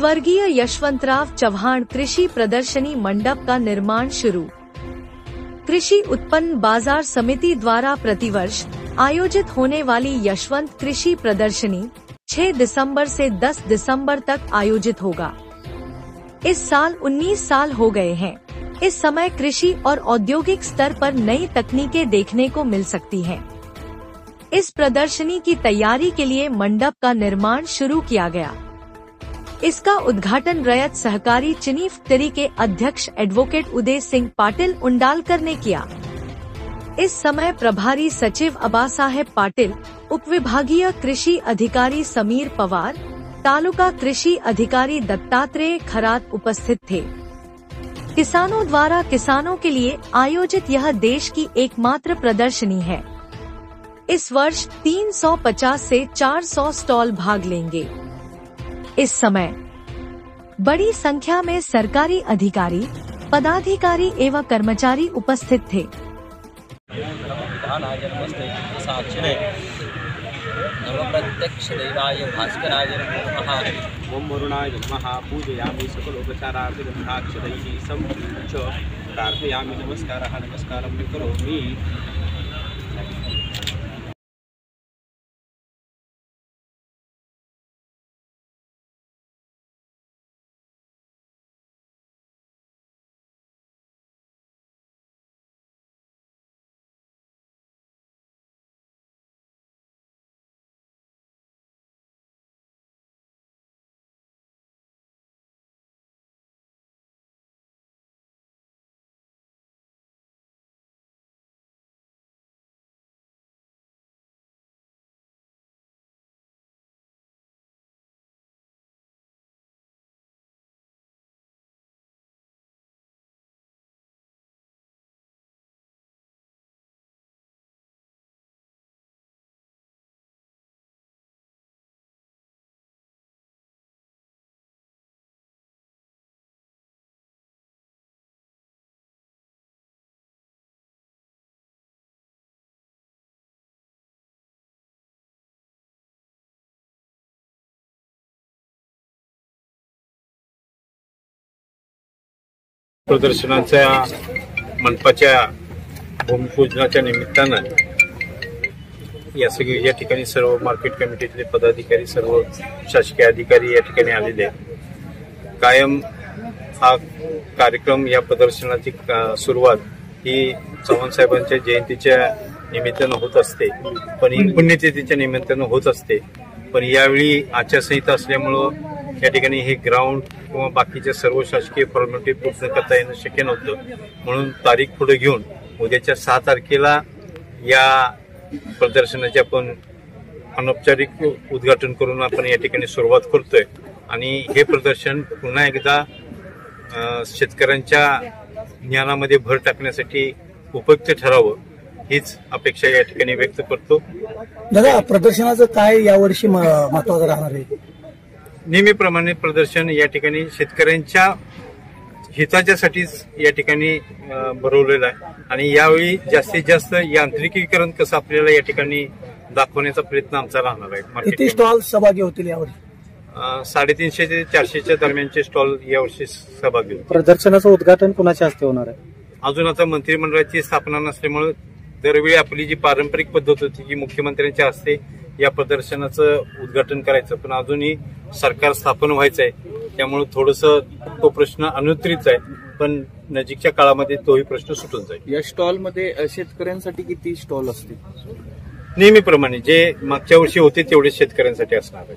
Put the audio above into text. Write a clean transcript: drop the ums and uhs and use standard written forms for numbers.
स्वर्गीय यशवंतराव चौहान कृषि प्रदर्शनी मंडप का निर्माण शुरू। कृषि उत्पन्न बाजार समिति द्वारा प्रतिवर्ष आयोजित होने वाली यशवंत कृषि प्रदर्शनी 6 दिसंबर से 10 दिसंबर तक आयोजित होगा। इस साल 19 साल हो गए हैं। इस समय कृषि और औद्योगिक स्तर पर नई तकनीकें देखने को मिल सकती हैं। इस प्रदर्शनी की तैयारी के लिए मंडप का निर्माण शुरू किया गया। इसका उद्घाटन रैयत सहकारी चीनी फैक्ट्री के अध्यक्ष एडवोकेट उदय सिंह पाटिल उंडालकर ने किया। इस समय प्रभारी सचिव अबा साहेब पाटिल, उपविभागीय कृषि अधिकारी समीर पवार, तालुका कृषि अधिकारी दत्तात्रेय खरात उपस्थित थे। किसानों द्वारा किसानों के लिए आयोजित यह देश की एकमात्र प्रदर्शनी है। इस वर्ष 350 से 400 स्टॉल भाग लेंगे। इस समय बड़ी संख्या में सरकारी अधिकारी, पदाधिकारी एवं कर्मचारी उपस्थित थे। प्रत्यक्ष देवाय भास्कराय नमः। ओम वरुणाय नमः। पूजयामि सकलोपचारार्थाक्षरैः सम्पूज्य प्रार्थयामि। नमस्कारं करोमि। प्रदर्शनाच्या मंडपाच्या भूमिपूजनाच्या निमित्तानं या ठिकाणी सर्व मार्केट कमिटीतले पदाधिकारी, सर्व शासकीय अधिकारी या ठिकाणी आलेले आहेत। कायम हा कार्यक्रम, या प्रदर्शनाची सुरुवात ही चव्हाण साहेबांच्या जयंतीच्या निमित्तानं होत असते, पण पुण्यतिथीच्या निमित्तानं होत असते। पण यावेळी आचारसंहिता असल्यामुळं या ठिकाणी हे ग्राउंड किंवा बाकीच्या सर्व शासकीय फॉर्मॅलिटी पूर्ण करता येणं शक्य नव्हतं। म्हणून तारीख पुढे घेऊन उद्याच्या 6 तारखेला या प्रदर्शनाचे आपण अनौपचारिक उद्घाटन करून आपण या ठिकाणी सुरुवात करतोय। आणि हे प्रदर्शन पुन्हा एकदा शेतकऱ्यांच्या ज्ञानामध्ये भर टाकण्यासाठी उपयुक्त ठरावं, हीच अपेक्षा या ठिकाणी व्यक्त करतो। दादा, प्रदर्शनाचं काय यावर्षी महत्त्वाचं राहणार आहे? नेहमीप्रमाणे प्रदर्शन या ठिकाणी शेतकऱ्यांच्या हिताच्यासाठीच या ठिकाणी भरवलेलं आहे। आणि यावेळी जास्तीत जास्त यांत्रिकीकरण कसं आपल्याला या ठिकाणी दाखवण्याचा प्रयत्न आमचा राहणार आहे। किती स्टॉल सहभागी होतील यावर्षी? 350 ते 400च्या दरम्यानचे स्टॉल यावर्षी सहभागी होतील। प्रदर्शनाचं उद्घाटन कुणाच्या हस्ते होणार आहे? अजून आता मंत्रिमंडळाची स्थापना नसल्यामुळे दरवेळी आपली जी पारंपरिक पद्धत होती की मुख्यमंत्र्यांच्या हस्ते या प्रदर्शनाचं उद्घाटन करायचं, पण अजूनही सरकार स्थापन व्हायचं आहे, त्यामुळे थोडंसं तो प्रश्न अनुत्तरित आहे, पण नजीकच्या काळामध्ये तोही प्रश्न सुटून जाईल। या स्टॉलमध्ये शेतकऱ्यांसाठी किती स्टॉल असतील? नेहमीप्रमाणे जे मागच्या वर्षी होते तेवढे शेतकऱ्यांसाठी असणार आहे।